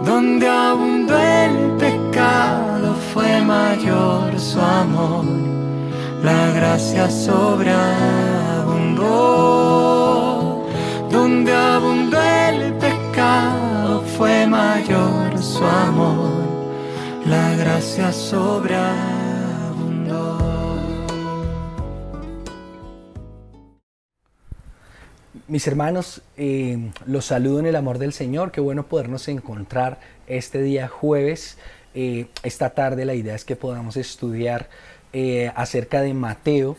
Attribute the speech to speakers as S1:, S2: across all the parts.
S1: Donde abundó el pecado fue mayor su amor, la gracia sobreabundó. Donde abundó el pecado fue mayor su amor, la gracia sobreabundó.
S2: Mis hermanos, los saludo en el amor del Señor. Qué bueno podernos encontrar este día jueves. Esta tarde la idea es que podamos estudiar acerca de Mateo,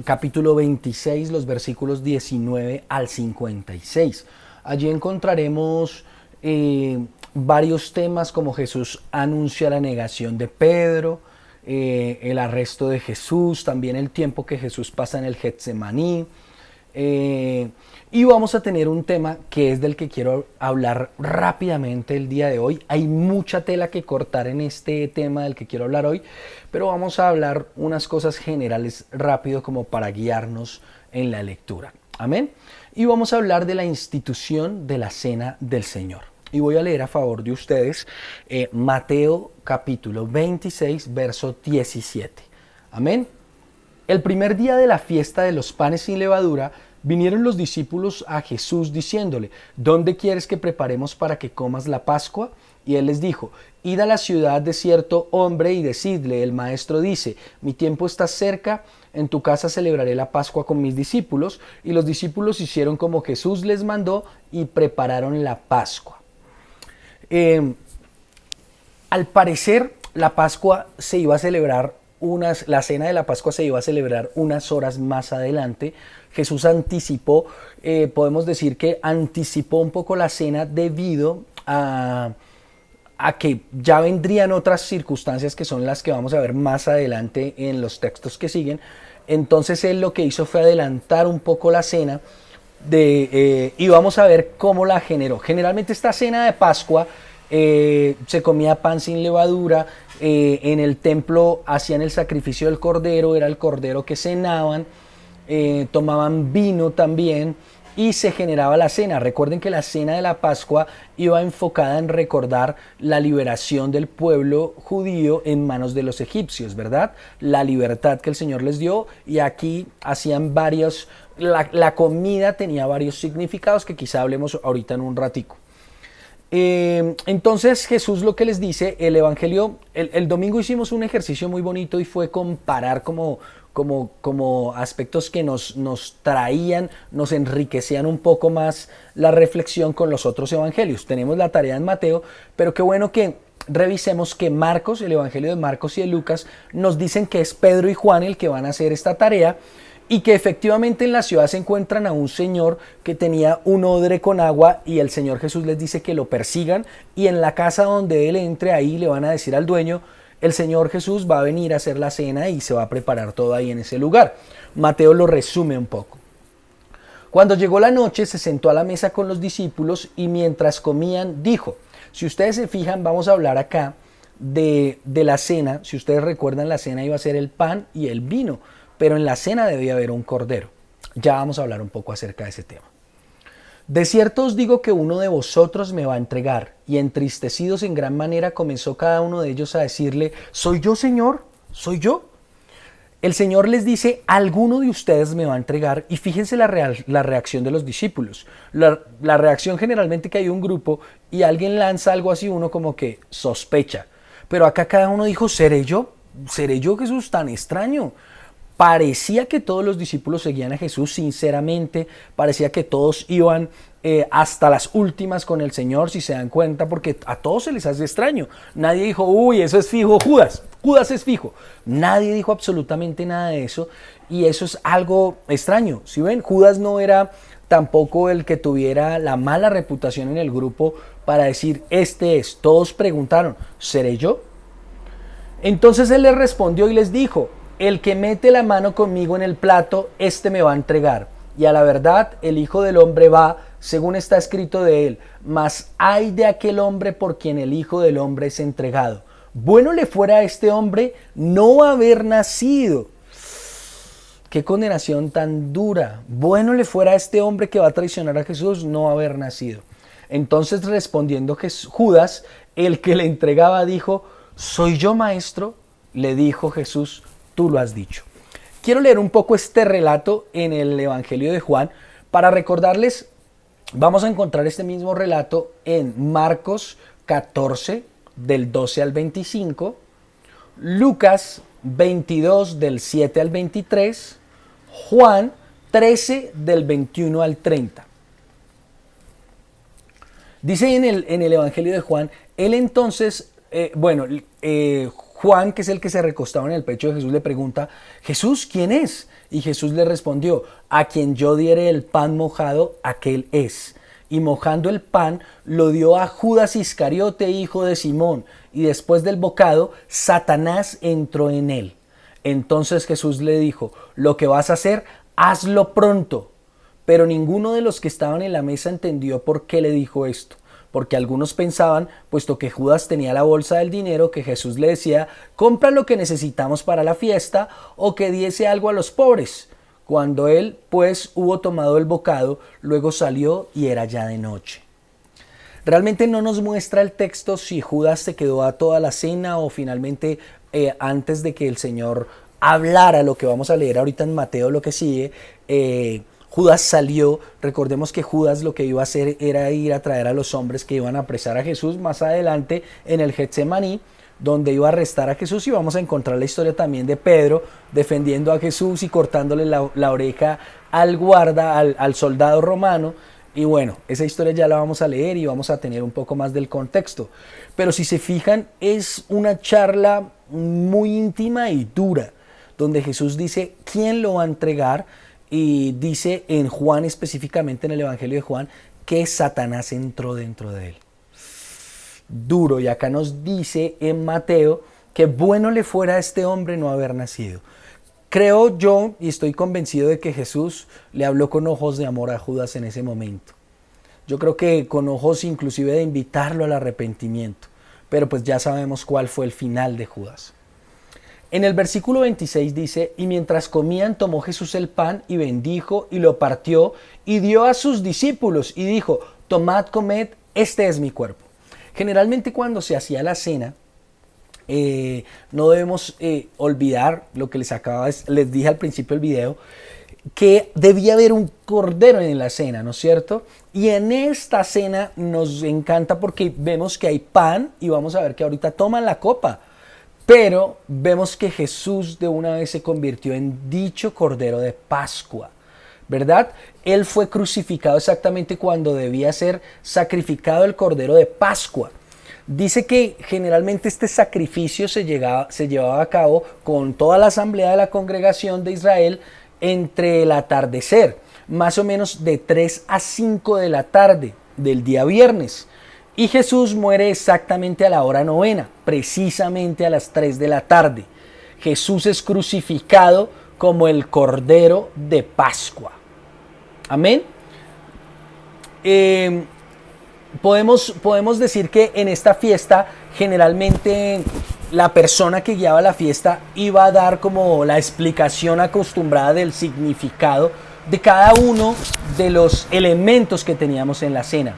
S2: capítulo 26, los versículos 19 al 56. Allí encontraremos varios temas como Jesús anuncia la negación de Pedro, el arresto de Jesús, también el tiempo que Jesús pasa en el Getsemaní. Y vamos a tener un tema que es del que quiero hablar rápidamente el día de hoy. Hay mucha tela que cortar en este tema del que quiero hablar hoy, pero vamos a hablar unas cosas generales rápido como para guiarnos en la lectura. Amén. Y vamos a hablar de la institución de la Cena del Señor. Y voy a leer a favor de ustedes Mateo capítulo 26, verso 17. Amén. El primer día de la fiesta de los panes sin levadura, vinieron los discípulos a Jesús diciéndole: ¿dónde quieres que preparemos para que comas la Pascua? Y él les dijo: id a la ciudad de cierto hombre y decidle: el maestro dice, mi tiempo está cerca, en tu casa celebraré la Pascua con mis discípulos. Y los discípulos hicieron como Jesús les mandó y prepararon la Pascua. Al parecer, la Pascua se iba a celebrar la cena de la Pascua se iba a celebrar unas horas más adelante. Jesús anticipó, podemos decir que anticipó un poco la cena debido a que ya vendrían otras circunstancias que son las que vamos a ver más adelante en los textos que siguen. Entonces él lo que hizo fue adelantar un poco la cena y vamos a ver cómo la generó. Generalmente esta cena de Pascua se comía pan sin levadura. En el templo hacían el sacrificio del cordero, era el cordero que cenaban, tomaban vino también y se generaba la cena. Recuerden que la cena de la Pascua iba enfocada en recordar la liberación del pueblo judío en manos de los egipcios, ¿verdad? La libertad que el Señor les dio, y aquí hacían la comida tenía varios significados que quizá hablemos ahorita en un ratico. Entonces Jesús lo que les dice, el Evangelio, el domingo hicimos un ejercicio muy bonito y fue comparar como aspectos que nos traían, nos enriquecían un poco más la reflexión con los otros evangelios. Tenemos la tarea en Mateo, pero qué bueno que revisemos que Marcos, el Evangelio de Marcos y de Lucas, nos dicen que es Pedro y Juan el que van a hacer esta tarea, y que efectivamente en la ciudad se encuentran a un señor que tenía un odre con agua, y el Señor Jesús les dice que lo persigan, y en la casa donde él entre, ahí le van a decir al dueño: el Señor Jesús va a venir a hacer la cena y se va a preparar todo ahí en ese lugar. Mateo lo resume un poco. Cuando llegó la noche, se sentó a la mesa con los discípulos y mientras comían dijo: si ustedes se fijan, vamos a hablar acá de la cena. Si ustedes recuerdan, la cena iba a ser el pan y el vino, pero en la cena debía haber un cordero. Ya vamos a hablar un poco acerca de ese tema. De cierto os digo que uno de vosotros me va a entregar. Y entristecidos en gran manera comenzó cada uno de ellos a decirle: ¿soy yo, Señor? ¿Soy yo? El Señor les dice: alguno de ustedes me va a entregar. Y fíjense la reacción de los discípulos. La reacción generalmente, que hay un grupo y alguien lanza algo así, uno como que sospecha. Pero acá cada uno dijo: ¿seré yo? ¿Seré yo, Jesús? Tan extraño. Parecía que todos los discípulos seguían a Jesús sinceramente, parecía que todos iban hasta las últimas con el Señor, si se dan cuenta, porque a todos se les hace extraño. Nadie dijo: uy, eso es fijo, Judas es fijo. Nadie dijo absolutamente nada de eso, y eso es algo extraño. Si ven, Judas no era tampoco el que tuviera la mala reputación en el grupo para decir: este es. Todos preguntaron: ¿seré yo? Entonces él les respondió y les dijo: el que mete la mano conmigo en el plato, este me va a entregar. Y a la verdad, el Hijo del Hombre va, según está escrito de él. Mas ay de aquel hombre por quien el Hijo del Hombre es entregado. Bueno le fuera a este hombre no haber nacido. Qué condenación tan dura. Bueno le fuera a este hombre que va a traicionar a Jesús no haber nacido. Entonces respondiendo Judas, el que le entregaba, dijo: ¿soy yo, maestro? Le dijo Jesús: tú lo has dicho. Quiero leer un poco este relato en el Evangelio de Juan para recordarles. Vamos a encontrar este mismo relato en Marcos 14, del 12 al 25, Lucas 22, del 7 al 23, Juan 13, del 21 al 30. Dice en el Evangelio de Juan, él entonces, Juan, que es el que se recostaba en el pecho de Jesús, le pregunta: Jesús, ¿quién es? Y Jesús le respondió: a quien yo diere el pan mojado, aquel es. Y mojando el pan, lo dio a Judas Iscariote, hijo de Simón. Y después del bocado, Satanás entró en él. Entonces Jesús le dijo: lo que vas a hacer, hazlo pronto. Pero ninguno de los que estaban en la mesa entendió por qué le dijo esto. Porque algunos pensaban, puesto que Judas tenía la bolsa del dinero, que Jesús le decía: compra lo que necesitamos para la fiesta, o que diese algo a los pobres. Cuando él, pues, hubo tomado el bocado, luego salió y era ya de noche. Realmente no nos muestra el texto si Judas se quedó a toda la cena o finalmente antes de que el Señor hablara lo que vamos a leer ahorita en Mateo, lo que sigue, Judas salió. Recordemos que Judas lo que iba a hacer era ir a traer a los hombres que iban a apresar a Jesús más adelante en el Getsemaní, donde iba a arrestar a Jesús, y vamos a encontrar la historia también de Pedro defendiendo a Jesús y cortándole la oreja al guarda, al soldado romano. Y bueno, esa historia ya la vamos a leer y vamos a tener un poco más del contexto. Pero si se fijan, es una charla muy íntima y dura, donde Jesús dice quién lo va a entregar, y dice en Juan, específicamente en el Evangelio de Juan, que Satanás entró dentro de él. Duro. Y acá nos dice en Mateo que bueno le fuera a este hombre no haber nacido. Creo yo y estoy convencido de que Jesús le habló con ojos de amor a Judas en ese momento. Yo creo que con ojos inclusive de invitarlo al arrepentimiento. Pero pues ya sabemos cuál fue el final de Judas. En el versículo 26 dice: y mientras comían, tomó Jesús el pan y bendijo y lo partió y dio a sus discípulos y dijo: tomad, comed, este es mi cuerpo. Generalmente cuando se hacía la cena, no debemos olvidar lo que les dije al principio del video, que debía haber un cordero en la cena, ¿no es cierto? Y en esta cena nos encanta porque vemos que hay pan y vamos a ver que ahorita toman la copa. Pero vemos que Jesús de una vez se convirtió en dicho Cordero de Pascua, ¿verdad? Él fue crucificado exactamente cuando debía ser sacrificado el Cordero de Pascua. Dice que generalmente este sacrificio se llevaba a cabo con toda la asamblea de la congregación de Israel entre el atardecer, más o menos de 3 a 5 de la tarde del día viernes. Y Jesús muere exactamente a la hora novena, precisamente a las 3 de la tarde. Jesús es crucificado como el Cordero de Pascua. Amén. Podemos decir que en esta fiesta generalmente la persona que guiaba la fiesta iba a dar como la explicación acostumbrada del significado de cada uno de los elementos que teníamos en la cena.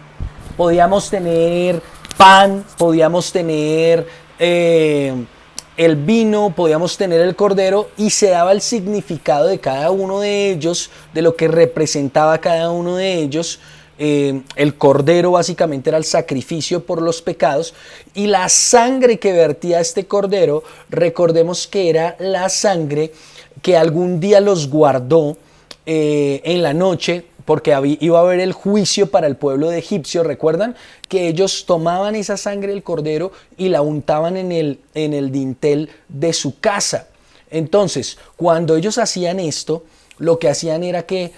S2: Podíamos tener pan, podíamos tener el vino, podíamos tener el cordero, y se daba el significado de cada uno de ellos, de lo que representaba cada uno de ellos. El cordero básicamente era el sacrificio por los pecados, y la sangre que vertía este cordero, recordemos que era la sangre que algún día los guardó en la noche, porque iba a haber el juicio para el pueblo de egipcio. Recuerdan que ellos tomaban esa sangre del cordero y la untaban en el dintel de su casa. Entonces, cuando ellos hacían esto, lo que hacían era que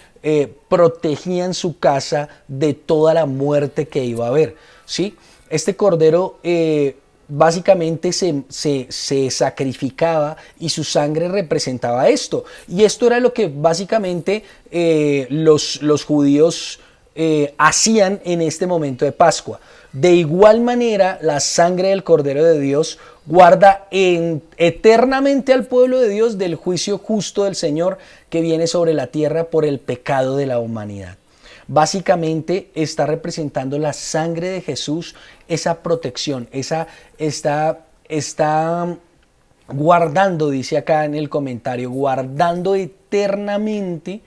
S2: protegían su casa de toda la muerte que iba a haber, ¿sí? Este cordero básicamente se sacrificaba y su sangre representaba esto. Y esto era lo que básicamente los judíos hacían en este momento de Pascua. De igual manera, la sangre del Cordero de Dios guarda eternamente al pueblo de Dios del juicio justo del Señor que viene sobre la tierra por el pecado de la humanidad. Básicamente está representando la sangre de Jesús, esa protección, está guardando, dice acá en el comentario, guardando eternamente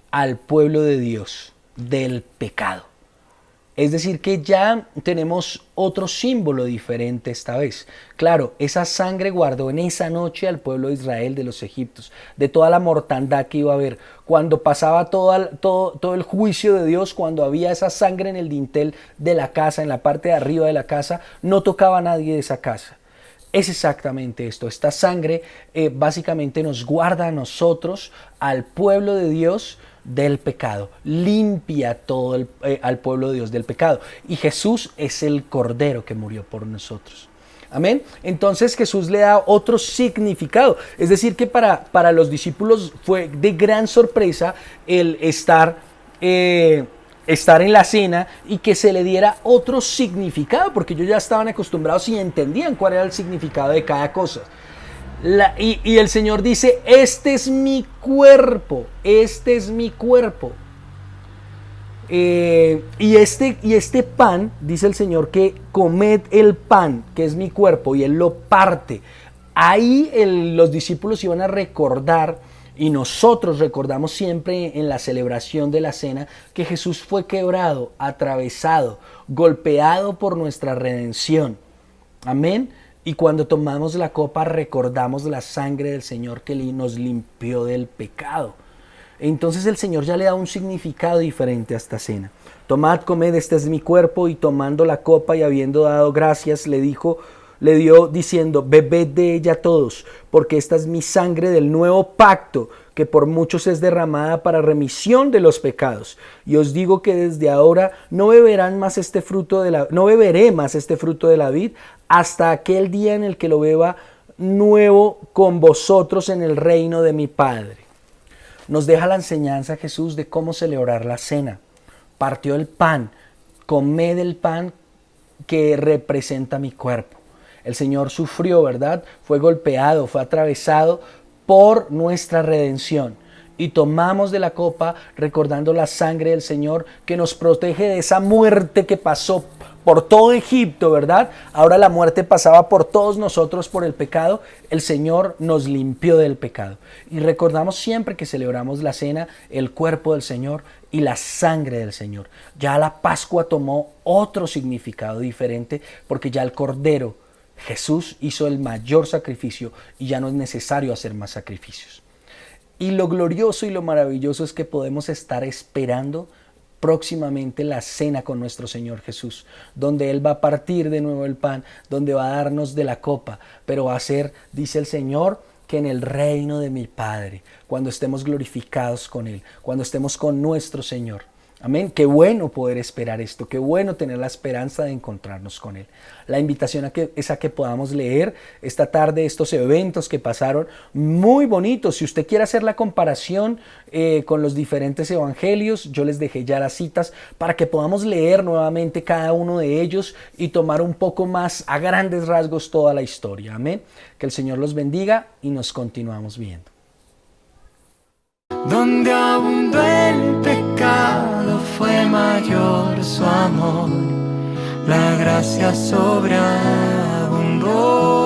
S2: al pueblo de Dios del pecado. Es decir, que ya tenemos otro símbolo diferente esta vez. Claro, esa sangre guardó en esa noche al pueblo de Israel de los egipcios, de toda la mortandad que iba a haber. Cuando pasaba todo el juicio de Dios, cuando había esa sangre en el dintel de la casa, en la parte de arriba de la casa, no tocaba a nadie de esa casa. Es exactamente esto. Esta sangre básicamente nos guarda a nosotros, al pueblo de Dios, del pecado, limpia todo al pueblo de Dios del pecado. Y Jesús es el Cordero que murió por nosotros. Amén. Entonces Jesús le da otro significado. Es decir, que para los discípulos fue de gran sorpresa el estar en la cena y que se le diera otro significado, porque ellos ya estaban acostumbrados y entendían cuál era el significado de cada cosa. Y el Señor dice, este es mi cuerpo, este es mi cuerpo. Y este pan, dice el Señor, que comed el pan, que es mi cuerpo, y Él lo parte. Ahí los discípulos iban a recordar, y nosotros recordamos siempre en la celebración de la cena, que Jesús fue quebrado, atravesado, golpeado por nuestra redención. Amén. Y cuando tomamos la copa recordamos la sangre del Señor que nos limpió del pecado. Entonces el Señor ya le da un significado diferente a esta cena. Tomad, comed, este es mi cuerpo. Y tomando la copa y habiendo dado gracias, le dio diciendo, bebed de ella todos, porque esta es mi sangre del nuevo pacto, que por muchos es derramada para remisión de los pecados. Y os digo que desde ahora no beberé más este fruto de la vid, hasta aquel día en el que lo beba nuevo con vosotros en el reino de mi Padre. Nos deja la enseñanza Jesús de cómo celebrar la cena. Partió el pan, comed el pan que representa mi cuerpo. El Señor sufrió, ¿verdad? Fue golpeado, fue atravesado por nuestra redención. Y tomamos de la copa recordando la sangre del Señor que nos protege de esa muerte que pasó por todo Egipto, ¿verdad? Ahora la muerte pasaba por todos nosotros por el pecado. El Señor nos limpió del pecado. Y recordamos siempre que celebramos la cena, el cuerpo del Señor y la sangre del Señor. Ya la Pascua tomó otro significado diferente porque ya el Cordero, Jesús, hizo el mayor sacrificio y ya no es necesario hacer más sacrificios. Y lo glorioso y lo maravilloso es que podemos estar esperando próximamente la cena con nuestro Señor Jesús, donde Él va a partir de nuevo el pan, donde va a darnos de la copa, pero va a ser, dice el Señor, que en el reino de mi Padre, cuando estemos glorificados con Él, cuando estemos con nuestro Señor. Amén. Qué bueno poder esperar esto, qué bueno tener la esperanza de encontrarnos con Él. La invitación es a que podamos leer esta tarde estos eventos que pasaron muy bonitos. Si usted quiere hacer la comparación con los diferentes evangelios, yo les dejé ya las citas para que podamos leer nuevamente cada uno de ellos y tomar un poco más a grandes rasgos toda la historia. Amén. Que el Señor los bendiga y nos continuamos viendo.
S1: Donde abundó el pecado fue mayor su amor, la gracia sobreabundó.